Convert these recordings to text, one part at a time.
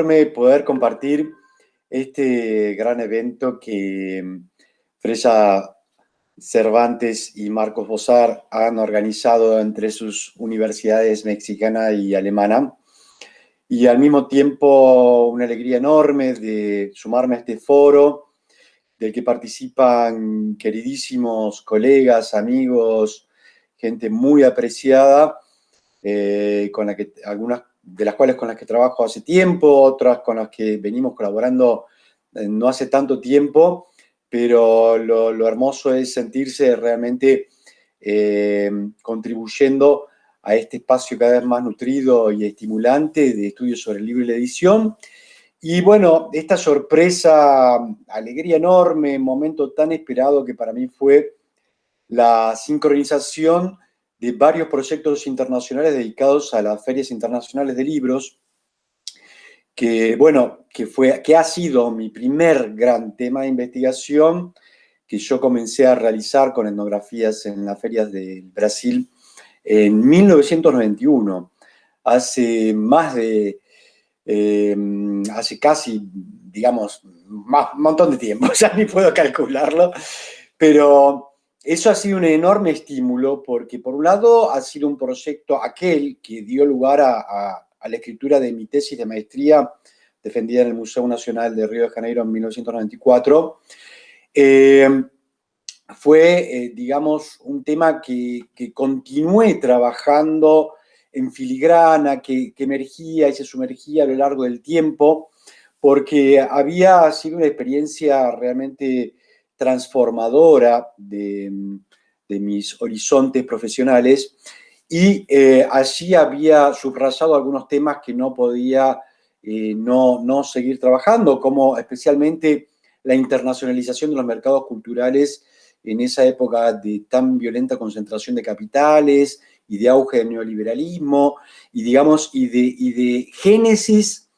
enorme poder compartir este gran evento que Freya Cervantes y Marcos Bozar han organizado entre sus universidades mexicana y alemana. Y al mismo tiempo una alegría enorme de sumarme a este foro del que participan queridísimos colegas, amigos, gente muy apreciada, con la que, algunas de las cuales con las que trabajo hace tiempo, otras con las que venimos colaborando no hace tanto tiempo, pero lo hermoso es sentirse realmente contribuyendo a este espacio cada vez más nutrido y estimulante de estudios sobre el libro y la edición. Y bueno, esta sorpresa, alegría enorme, momento tan esperado que para mí fue la sincronización de varios proyectos internacionales dedicados a las ferias internacionales de libros, que bueno, que ha sido mi primer gran tema de investigación, que yo comencé a realizar con etnografías en las ferias de Brasil en 1991, hace más de, hace casi, digamos, un montón de tiempo, ya ni puedo calcularlo, pero eso ha sido un enorme estímulo porque, por un lado, ha sido un proyecto aquel que dio lugar a la escritura de mi tesis de maestría defendida en el Museo Nacional de Río de Janeiro en 1994. Fue, digamos, un tema que continué trabajando en filigrana, que emergía y se sumergía a lo largo del tiempo, porque había sido una experiencia realmente transformadora de mis horizontes profesionales, y allí había subrayado algunos temas que no podía no seguir trabajando, como especialmente la internacionalización de los mercados culturales en esa época de tan violenta concentración de capitales y de auge del neoliberalismo, y digamos, y de génesis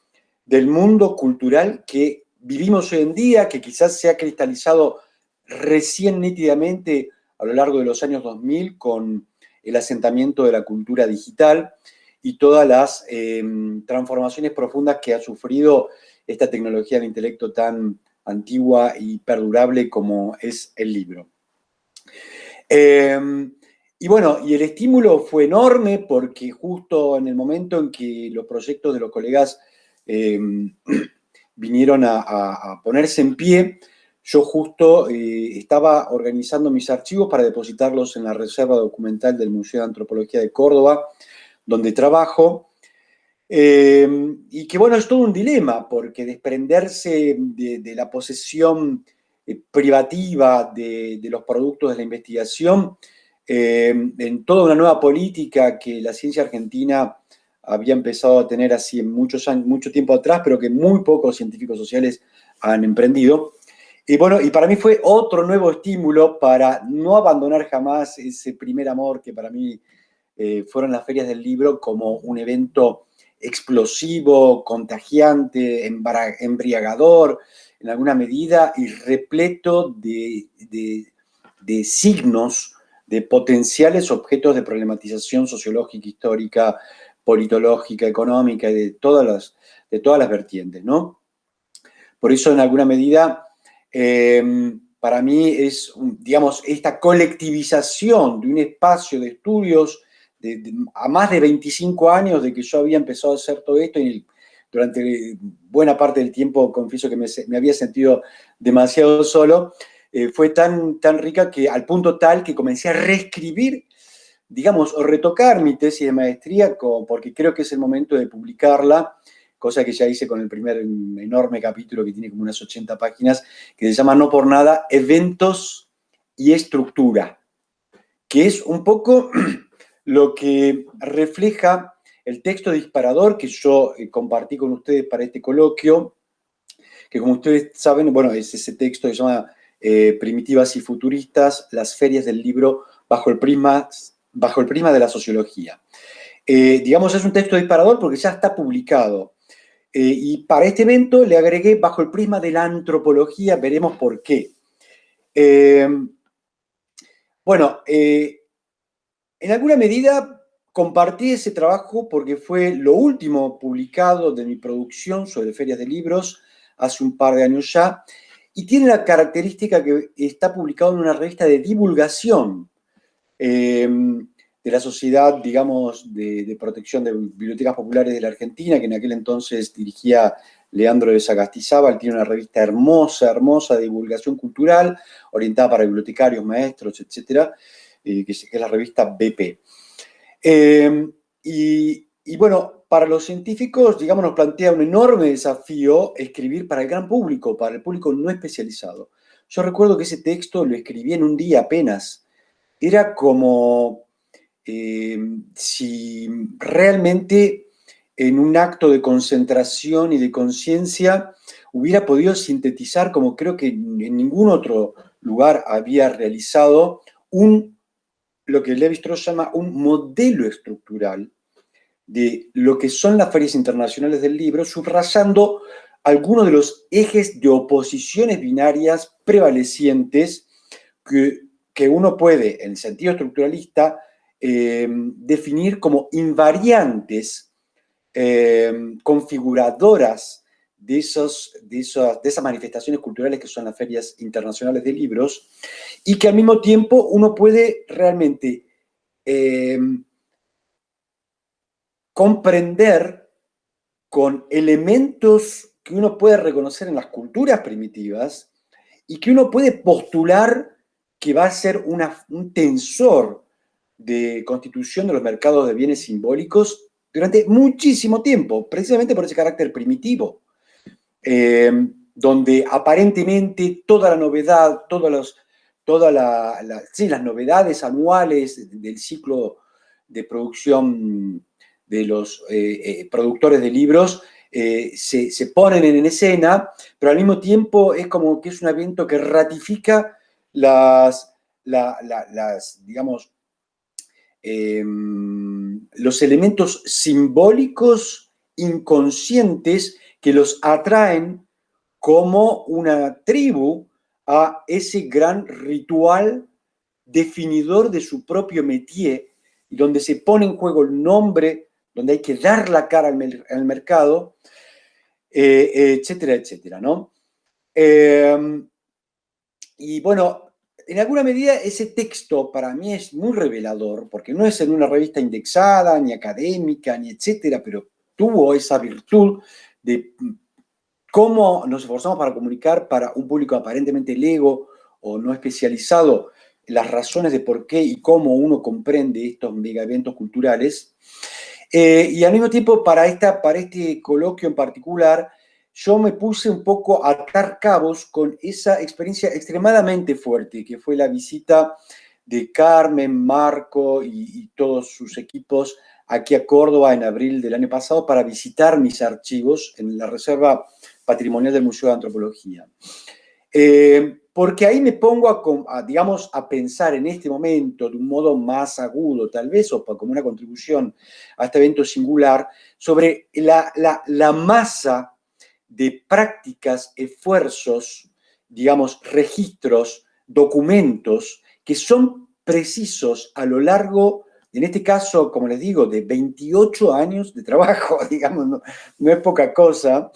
del mundo cultural que vivimos hoy en día, que quizás se ha cristalizado recién nítidamente a lo largo de los años 2000 con el asentamiento de la cultura digital y todas las transformaciones profundas que ha sufrido esta tecnología del intelecto tan antigua y perdurable como es el libro. Y bueno, y el estímulo fue enorme porque justo en el momento en que los proyectos de los colegas vinieron a ponerse en pie, yo justo estaba organizando mis archivos para depositarlos en la reserva documental del Museo de Antropología de Córdoba, donde trabajo, y que bueno, es todo un dilema, porque desprenderse de la posesión privativa de los productos de la investigación, en toda una nueva política que la ciencia argentina había empezado a tener así en muchos años, mucho tiempo atrás, pero que muy pocos científicos sociales han emprendido. Y bueno, y para mí fue otro nuevo estímulo para no abandonar jamás ese primer amor que para mí fueron las ferias del libro como un evento explosivo, contagiante, embriagador en alguna medida y repleto de signos, de potenciales objetos de problematización sociológica, histórica, politológica, económica y de todas las vertientes, ¿no? Por eso, en alguna medida, para mí es, digamos, esta colectivización de un espacio de estudios a más de 25 años de que yo había empezado a hacer todo esto, y durante buena parte del tiempo confieso que me había sentido demasiado solo, fue tan rica que al punto tal que comencé a reescribir, digamos, o retocar mi tesis de maestría, porque creo que es el momento de publicarla, cosa que ya hice con el primer enorme capítulo que tiene como unas 80 páginas, que se llama No por nada, Eventos y Estructura, que es un poco lo que refleja el texto disparador que yo compartí con ustedes para este coloquio, que como ustedes saben, bueno, es ese texto que se llama Primitivas y Futuristas, las ferias del libro bajo el prisma de la sociología. Digamos, es un texto disparador porque ya está publicado. Y para este evento le agregué bajo el prisma de la antropología, veremos por qué. Bueno, en alguna medida compartí ese trabajo porque fue lo último publicado de mi producción sobre ferias de libros hace un par de años ya, y tiene la característica que está publicado en una revista de divulgación de la Sociedad, digamos, de Protección de Bibliotecas Populares de la Argentina, que en aquel entonces dirigía Leandro de Sagastizábal. Tiene una revista hermosa, hermosa de divulgación cultural, orientada para bibliotecarios, maestros, etcétera, que es la revista BP. Y bueno, para los científicos, digamos, nos plantea un enorme desafío escribir para el gran público, para el público no especializado. Yo recuerdo que ese texto lo escribí en un día apenas. Era como si realmente en un acto de concentración y de conciencia hubiera podido sintetizar, como creo que en ningún otro lugar había realizado, lo que Lévi-Strauss llama un modelo estructural de lo que son las ferias internacionales del libro, subrayando algunos de los ejes de oposiciones binarias prevalecientes que uno puede, en el sentido estructuralista, definir como invariantes configuradoras de esas manifestaciones culturales que son las ferias internacionales de libros, y que al mismo tiempo uno puede realmente comprender con elementos que uno puede reconocer en las culturas primitivas y que uno puede postular que va a ser un tensor de constitución de los mercados de bienes simbólicos durante muchísimo tiempo, precisamente por ese carácter primitivo, donde aparentemente toda la novedad, las novedades anuales del ciclo de producción de los productores de libros se ponen en escena, pero al mismo tiempo es como que es un evento que ratifica digamos, los elementos simbólicos inconscientes que los atraen como una tribu a ese gran ritual definidor de su propio métier, y donde se pone en juego el nombre, donde hay que dar la cara al mercado, etcétera, etcétera, ¿no? Y bueno, en alguna medida ese texto para mí es muy revelador, porque no es en una revista indexada, ni académica, ni etcétera, pero tuvo esa virtud de cómo nos esforzamos para comunicar para un público aparentemente lego o no especializado las razones de por qué y cómo uno comprende estos mega eventos culturales. Y al mismo tiempo, para este coloquio en particular, yo me puse un poco a atar cabos con esa experiencia extremadamente fuerte, que fue la visita de Carmen, Marco y todos sus equipos aquí a Córdoba en abril del año pasado para visitar mis archivos en la Reserva Patrimonial del Museo de Antropología. Porque ahí me pongo digamos, a pensar en este momento de un modo más agudo, tal vez, o como una contribución a este evento singular, sobre la masa de prácticas, esfuerzos, digamos, registros, documentos, que son precisos a lo largo, en este caso, como les digo, de 28 años de trabajo, digamos, no es poca cosa,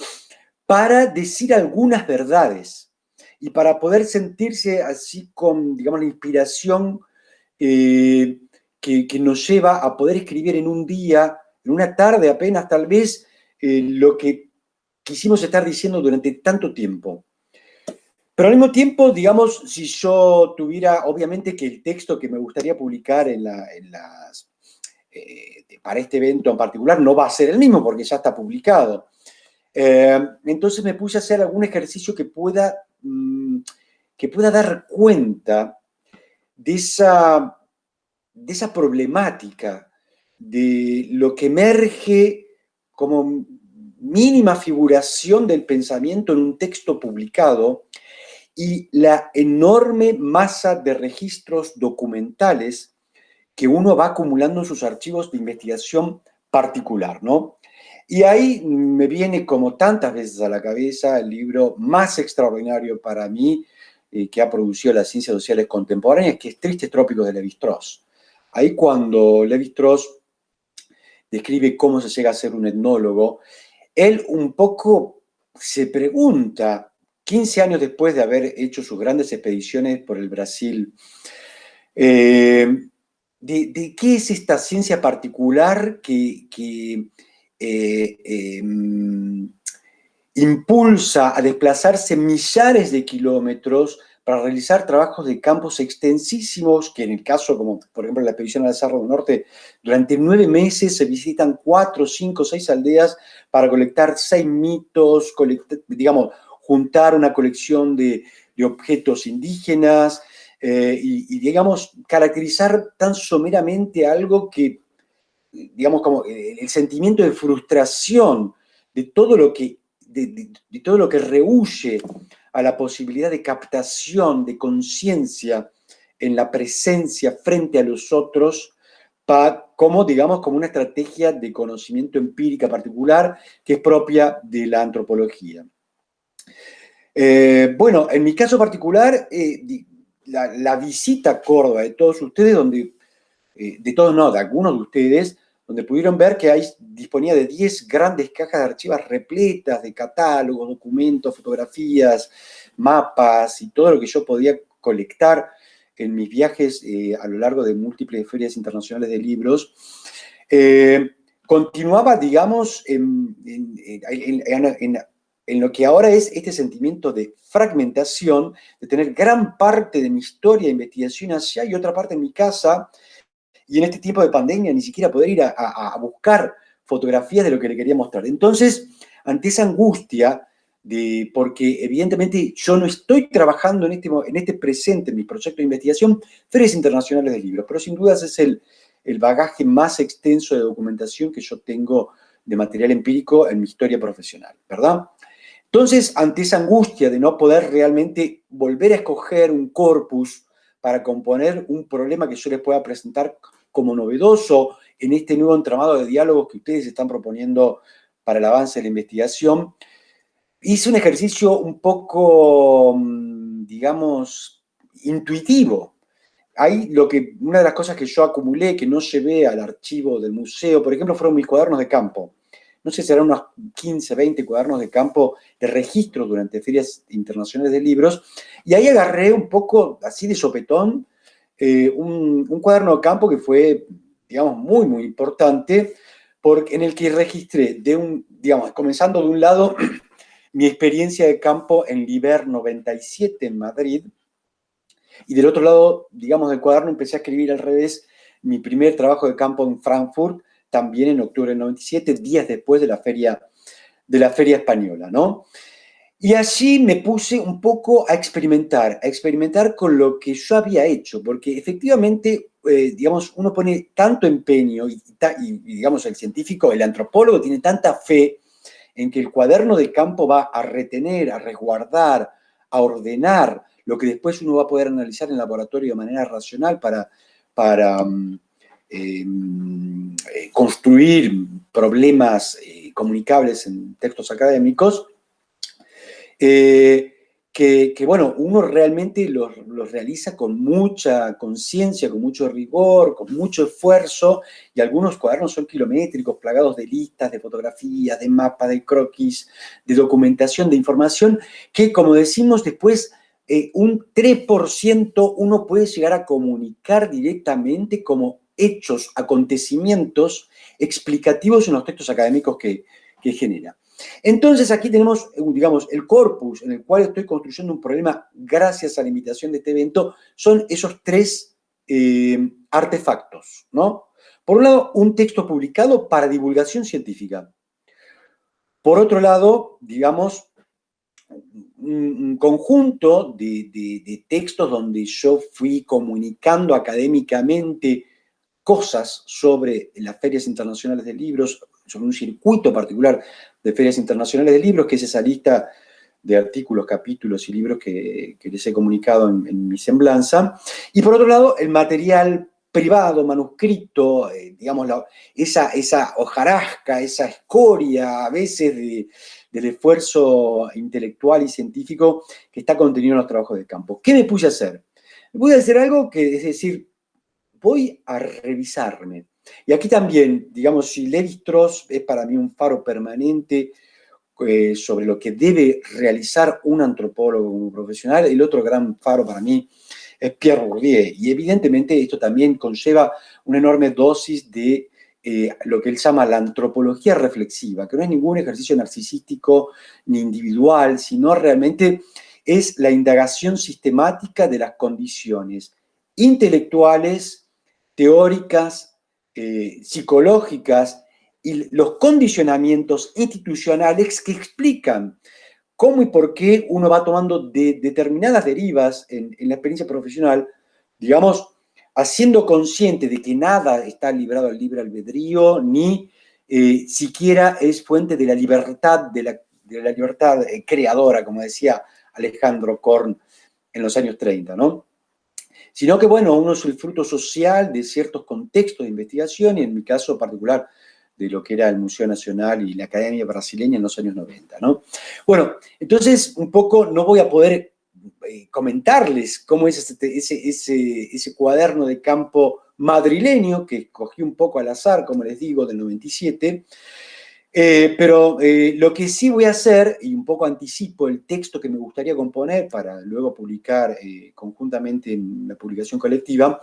para decir algunas verdades y para poder sentirse así con, digamos, la inspiración que nos lleva a poder escribir en un día, en una tarde apenas tal vez, lo que quisimos estar diciendo durante tanto tiempo. Pero al mismo tiempo, digamos, si yo tuviera, obviamente que el texto que me gustaría publicar para este evento en particular no va a ser el mismo porque ya está publicado. Entonces me puse a hacer algún ejercicio que pueda dar cuenta de esa problemática, de lo que emerge como mínima figuración del pensamiento en un texto publicado y la enorme masa de registros documentales que uno va acumulando en sus archivos de investigación particular, ¿no? Y ahí me viene como tantas veces a la cabeza el libro más extraordinario para mí que ha producido las ciencias sociales contemporáneas, que es Tristes Trópicos de Lévi-Strauss. Ahí cuando Lévi-Strauss describe cómo se llega a ser un etnólogo, él un poco se pregunta, 15 años después de haber hecho sus grandes expediciones por el Brasil, de qué es esta ciencia particular que impulsa a desplazarse millares de kilómetros para realizar trabajos de campos extensísimos, que en el caso, como por ejemplo la expedición al Cerro del Norte, durante 9 meses se visitan 4, 5, 6 aldeas para colectar 6 mitos, digamos, juntar una colección de objetos indígenas, digamos, caracterizar tan someramente algo que, digamos, como el sentimiento de frustración de todo lo que, de todo lo que rehúye a la posibilidad de captación, de conciencia en la presencia frente a los otros, como, digamos, como una estrategia de conocimiento empírica particular que es propia de la antropología. Bueno, en mi caso particular, la visita a Córdoba de todos ustedes, donde, de todos no, de algunos de ustedes, donde pudieron ver que disponía de 10 grandes cajas de archivos repletas de catálogos, documentos, fotografías, mapas y todo lo que yo podía colectar en mis viajes a lo largo de múltiples ferias internacionales de libros. Continuaba, digamos, en lo que ahora es este sentimiento de fragmentación, de tener gran parte de mi historia e investigación allá y otra parte en mi casa, y en este tiempo de pandemia ni siquiera poder ir a buscar fotografías de lo que le quería mostrar. Entonces, ante esa angustia, porque evidentemente yo no estoy trabajando en este presente, en mi proyecto de investigación, ferias internacionales de libros, pero sin dudas es el bagaje más extenso de documentación que yo tengo de material empírico en mi historia profesional, ¿verdad? Entonces, ante esa angustia de no poder realmente volver a escoger un corpus para componer un problema que yo les pueda presentar como novedoso en este nuevo entramado de diálogos que ustedes están proponiendo para el avance de la investigación, hice un ejercicio un poco, digamos, intuitivo. Una de las cosas que yo acumulé, que no llevé al archivo del museo, por ejemplo, fueron mis cuadernos de campo. No sé si eran unos 15, 20 cuadernos de campo de registro durante ferias internacionales de libros, y ahí agarré un poco, así de sopetón, un cuaderno de campo que fue, digamos, muy, muy importante, en el que registré, digamos, comenzando de un lado, mi experiencia de campo en Liber 97 en Madrid, y del otro lado, digamos, del cuaderno empecé a escribir al revés mi primer trabajo de campo en Frankfurt, también en octubre del 97, días después de la feria española, ¿no? Y allí me puse un poco a experimentar con lo que yo había hecho, porque efectivamente, digamos, uno pone tanto empeño y, digamos, el científico, el antropólogo tiene tanta fe en que el cuaderno de campo va a retener, a resguardar, a ordenar lo que después uno va a poder analizar en el laboratorio de manera racional para construir problemas comunicables en textos académicos, bueno, uno realmente los realiza con mucha conciencia, con mucho rigor, con mucho esfuerzo, y algunos cuadernos son kilométricos, plagados de listas, de fotografías, de mapas, de croquis, de documentación, de información, que como decimos después, un 3% uno puede llegar a comunicar directamente como hechos, acontecimientos explicativos en los textos académicos que genera. Entonces aquí tenemos, digamos, el corpus en el cual estoy construyendo un problema gracias a la invitación de este evento, son esos 3 artefactos, ¿no? Por un lado, un texto publicado para divulgación científica. Por otro lado, digamos, un conjunto de textos donde yo fui comunicando académicamente cosas sobre las ferias internacionales de libros, sobre un circuito particular de ferias internacionales de libros, que es esa lista de artículos, capítulos y libros que les he comunicado en mi semblanza. Y por otro lado, el material privado, manuscrito, digamos, esa hojarasca, esa escoria a veces del esfuerzo intelectual y científico que está contenido en los trabajos de campo. ¿Qué me puse a hacer? Me puse a hacer algo que, es decir, voy a revisarme. Y aquí también, digamos, si Lévi-Strauss es para mí un faro permanente sobre lo que debe realizar un antropólogo como profesional, el otro gran faro para mí es Pierre Bourdieu. Y evidentemente esto también conlleva una enorme dosis de lo que él llama la antropología reflexiva, que no es ningún ejercicio narcisístico ni individual, sino realmente es la indagación sistemática de las condiciones intelectuales, teóricas, psicológicas y los condicionamientos institucionales que explican cómo y por qué uno va tomando determinadas derivas en la experiencia profesional, digamos, haciendo consciente de que nada está librado al libre albedrío, ni siquiera es fuente de la libertad, de la libertad creadora, como decía Alejandro Korn en los años 30, ¿no? Sino que, bueno, uno es el fruto social de ciertos contextos de investigación y en mi caso particular de lo que era el Museo Nacional y la Academia Brasileña en los años 90, ¿no? Bueno, entonces un poco no voy a poder comentarles cómo es ese cuaderno de campo madrileño que escogí un poco al azar, como les digo, del 97, pero lo que sí voy a hacer, y un poco anticipo el texto que me gustaría componer para luego publicar conjuntamente en la publicación colectiva,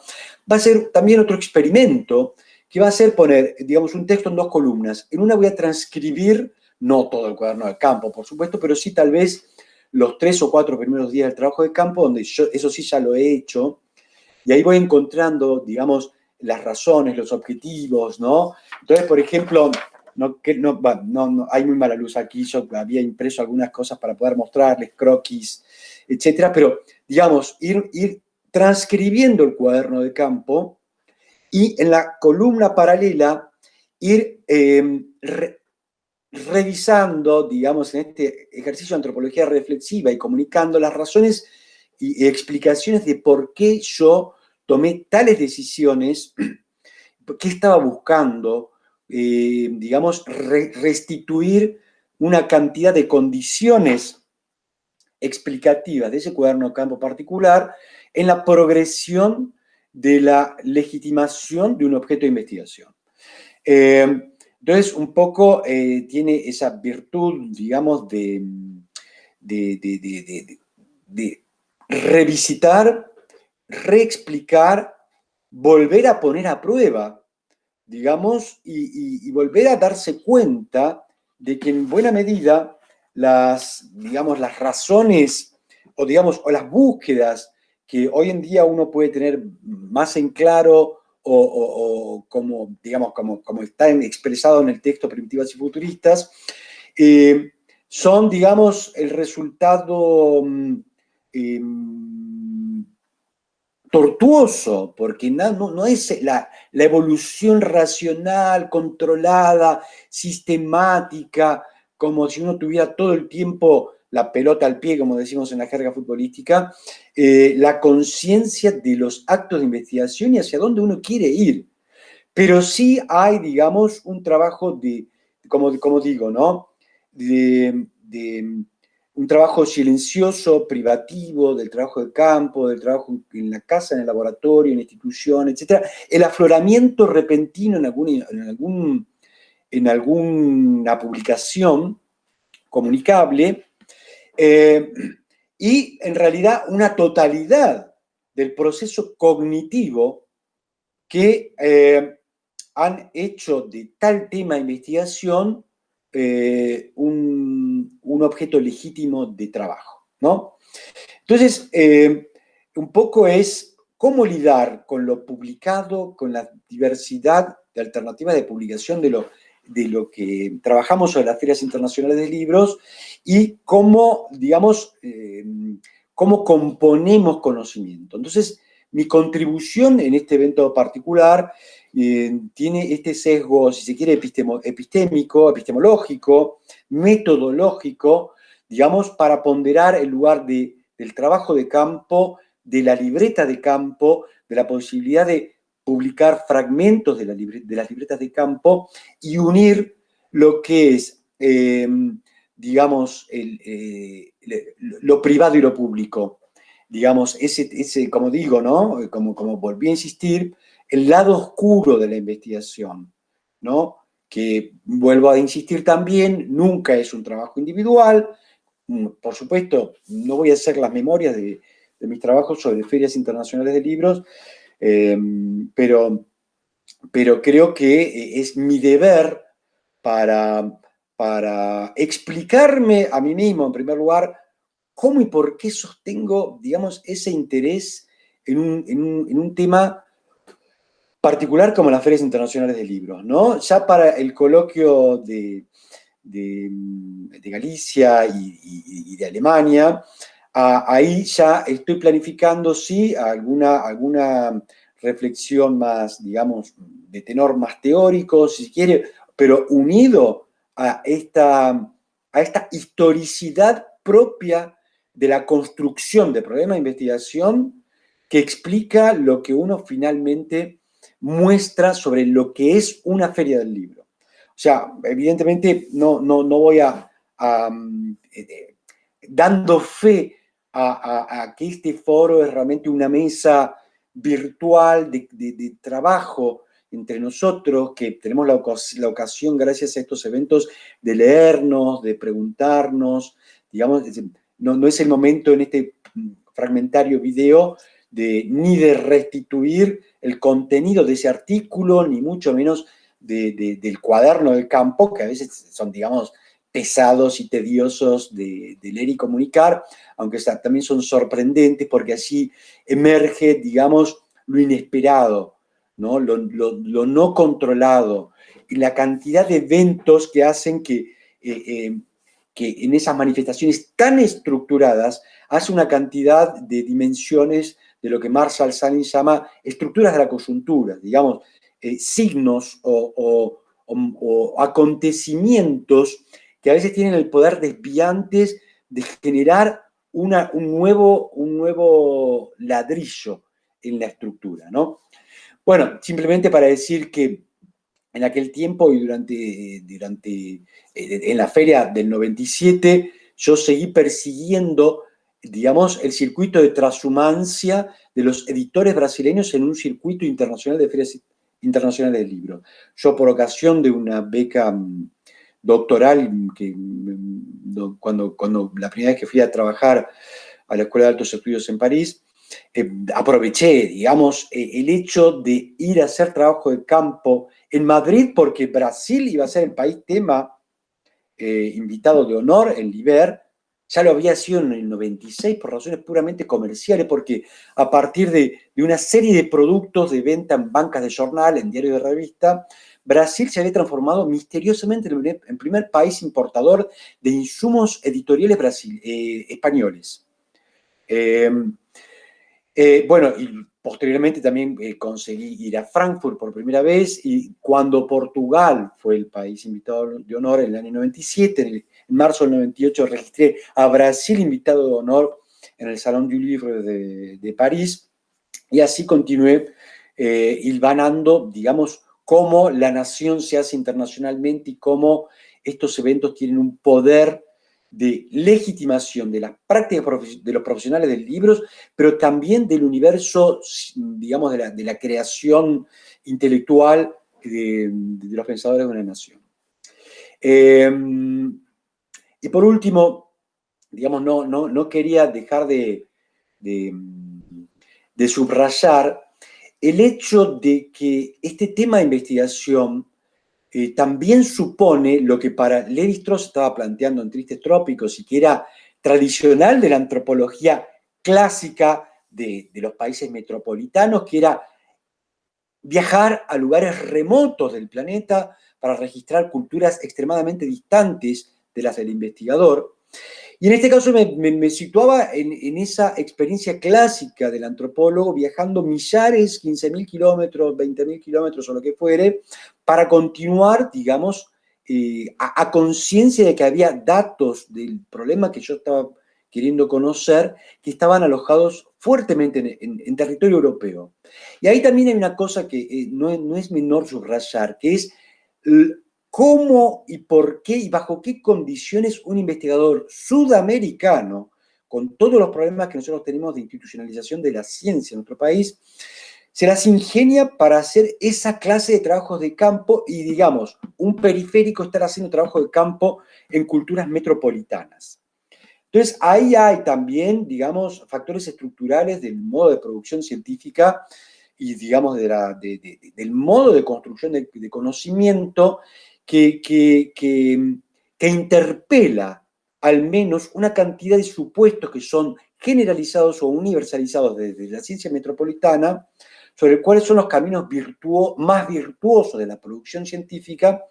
va a ser también otro experimento que va a ser poner, digamos, un texto en dos columnas. En una voy a transcribir, no todo el cuaderno de campo, por supuesto, pero sí tal vez los 3 o 4 primeros días del trabajo de campo, donde yo eso sí ya lo he hecho, y ahí voy encontrando, digamos, las razones, los objetivos, ¿no? Entonces, por ejemplo, hay muy mala luz aquí, yo había impreso algunas cosas para poder mostrarles, croquis, etcétera, pero, digamos, ir transcribiendo el cuaderno de campo y en la columna paralela ir revisando, digamos, en este ejercicio de antropología reflexiva y comunicando las razones y explicaciones de por qué yo tomé tales decisiones, qué estaba buscando, digamos, restituir una cantidad de condiciones explicativas de ese cuaderno de campo particular en la progresión de la legitimación de un objeto de investigación. Entonces, un poco tiene esa virtud, digamos, de revisitar, reexplicar, volver a poner a prueba, digamos, y volver a darse cuenta de que en buena medida digamos, las razones o, digamos, o las búsquedas que hoy en día uno puede tener más en claro o como, digamos, como está expresado en el texto Primitivas y Futuristas, son, digamos, el resultado tortuoso, porque no es la evolución racional, controlada, sistemática, como si uno tuviera todo el tiempo la pelota al pie, como decimos en la jerga futbolística, la conciencia de los actos de investigación y hacia dónde uno quiere ir. Pero sí hay, digamos, un trabajo como digo, ¿no? De un trabajo silencioso, privativo, del trabajo de campo, del trabajo en la casa, en el laboratorio, en la institución, etc. El afloramiento repentino en alguna publicación comunicable, y en realidad una totalidad del proceso cognitivo que han hecho de tal tema de investigación un objeto legítimo de trabajo, ¿no? Entonces, un poco es cómo lidiar con lo publicado, con la diversidad de alternativas de publicación de lo que trabajamos sobre las ferias internacionales de libros y cómo, digamos, cómo componemos conocimiento. Entonces, mi contribución en este evento particular tiene este sesgo, si se quiere, epistémico, epistemológico, metodológico, digamos, para ponderar el lugar del trabajo de campo, de la libreta de campo, de la posibilidad de publicar fragmentos de las libretas de campo y unir lo que es, digamos, lo privado y lo público. Digamos, como digo, ¿no? Como volví a insistir, el lado oscuro de la investigación, ¿no? Que, vuelvo a insistir también, nunca es un trabajo individual. Por supuesto, no voy a hacer las memorias de mis trabajos sobre ferias internacionales de libros, eh, pero, pero creo que es mi deber para explicarme a mí mismo, en primer lugar, cómo y por qué sostengo, digamos, ese interés en un tema particular como las ferias internacionales de libros, ¿no? Ya para el coloquio de Galicia y de Alemania, ahí ya estoy planificando, sí, alguna reflexión más, digamos, de tenor más teórico, si se quiere, pero unido a esta historicidad propia de la construcción de problemas de investigación que explica lo que uno finalmente muestra sobre lo que es una feria del libro. O sea, evidentemente no voy dando fe a que este foro es realmente una mesa virtual de trabajo entre nosotros, que tenemos la ocasión, gracias a estos eventos, de leernos, de preguntarnos, digamos, no es el momento en este fragmentario video ni de restituir el contenido de ese artículo, ni mucho menos del cuaderno del campo, que a veces son, digamos, pesados y tediosos de leer y comunicar, aunque también son sorprendentes porque así emerge, digamos, lo inesperado, ¿no? Lo no controlado, y la cantidad de eventos que hacen que en esas manifestaciones tan estructuradas hace una cantidad de dimensiones de lo que Marshall Sahlins llama estructuras de la coyuntura, digamos, signos o acontecimientos que a veces tienen el poder desviantes de generar un nuevo ladrillo en la estructura, ¿no? Bueno, simplemente para decir que en aquel tiempo y en la feria del 97, yo seguí persiguiendo, digamos, el circuito de transhumancia de los editores brasileños en un circuito internacional de ferias internacionales de libros. Yo, por ocasión de una beca doctoral, cuando la primera vez que fui a trabajar a la Escuela de Altos Estudios en París, aproveché, digamos, el hecho de ir a hacer trabajo de campo en Madrid, porque Brasil iba a ser el país tema invitado de honor en Liber. Ya lo había sido en el 96 por razones puramente comerciales, porque a partir de una serie de productos de venta en bancas de jornal, en diarios de revista, Brasil se había transformado misteriosamente en el primer país importador de insumos editoriales españoles. Bueno, y posteriormente también conseguí ir a Frankfurt por primera vez, y cuando Portugal fue el país invitado de honor en el año 97, en marzo del 98 registré a Brasil invitado de honor en el Salón du Livre de París, y así continué hilvanando, digamos, cómo la nación se hace internacionalmente y cómo estos eventos tienen un poder de legitimación de las prácticas de los profesionales de libros, pero también del universo, digamos, de la creación intelectual de los pensadores de una nación. Y por último, digamos, no quería dejar de subrayar el hecho de que este tema de investigación también supone lo que para Lévi-Strauss estaba planteando en Tristes Trópicos, y que era tradicional de la antropología clásica de los países metropolitanos, que era viajar a lugares remotos del planeta para registrar culturas extremadamente distantes de las del investigador. Y en este caso me situaba en esa experiencia clásica del antropólogo, viajando millares, 15.000 kilómetros, 20.000 kilómetros o lo que fuere, para continuar, digamos, a conciencia de que había datos del problema que yo estaba queriendo conocer, que estaban alojados fuertemente en territorio europeo. Y ahí también hay una cosa que no es menor subrayar, que es cómo y por qué y bajo qué condiciones un investigador sudamericano, con todos los problemas que nosotros tenemos de institucionalización de la ciencia en nuestro país, se las ingenia para hacer esa clase de trabajos de campo y, digamos, un periférico estar haciendo trabajo de campo en culturas metropolitanas. Entonces, ahí hay también, digamos, factores estructurales del modo de producción científica y, digamos, del modo de construcción de conocimiento que interpela al menos una cantidad de supuestos que son generalizados o universalizados desde la ciencia metropolitana, sobre cuáles son los caminos más virtuosos de la producción científica,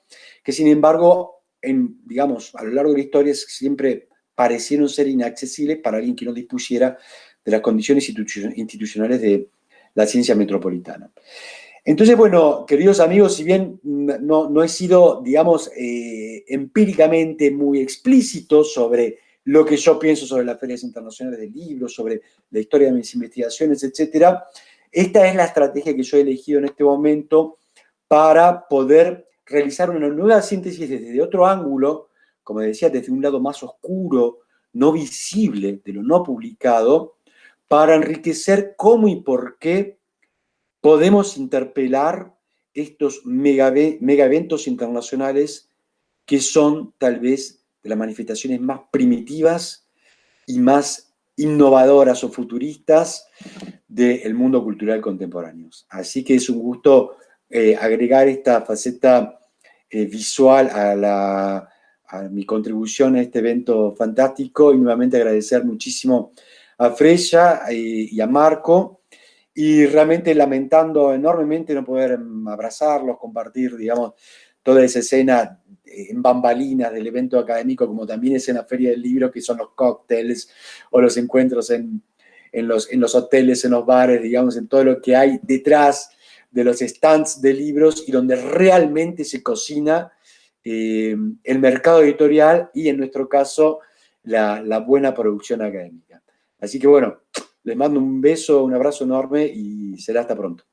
que sin embargo, digamos, a lo largo de la historia siempre parecieron ser inaccesibles para alguien que no dispusiera de las condiciones institucionales de la ciencia metropolitana. Entonces, bueno, queridos amigos, si bien no he sido, digamos, empíricamente muy explícito sobre lo que yo pienso sobre las ferias internacionales del libro, sobre la historia de mis investigaciones, etcétera, esta es la estrategia que yo he elegido en este momento para poder realizar una nueva síntesis desde otro ángulo, como decía, desde un lado más oscuro, no visible, de lo no publicado, para enriquecer cómo y por qué podemos interpelar estos mega eventos internacionales que son tal vez de las manifestaciones más primitivas y más innovadoras o futuristas del mundo cultural contemporáneo. Así que es un gusto agregar esta faceta visual a mi contribución a este evento fantástico y nuevamente agradecer muchísimo a Freya y a Marco, y realmente lamentando enormemente no poder abrazarlos, compartir, digamos, toda esa escena en bambalinas del evento académico, como también es en la Feria del Libro, que son los cócteles o los encuentros en los hoteles, en los bares, digamos, en todo lo que hay detrás de los stands de libros y donde realmente se cocina el mercado editorial y, en nuestro caso, la buena producción académica. Así que, bueno, les mando un beso, un abrazo enorme y será hasta pronto.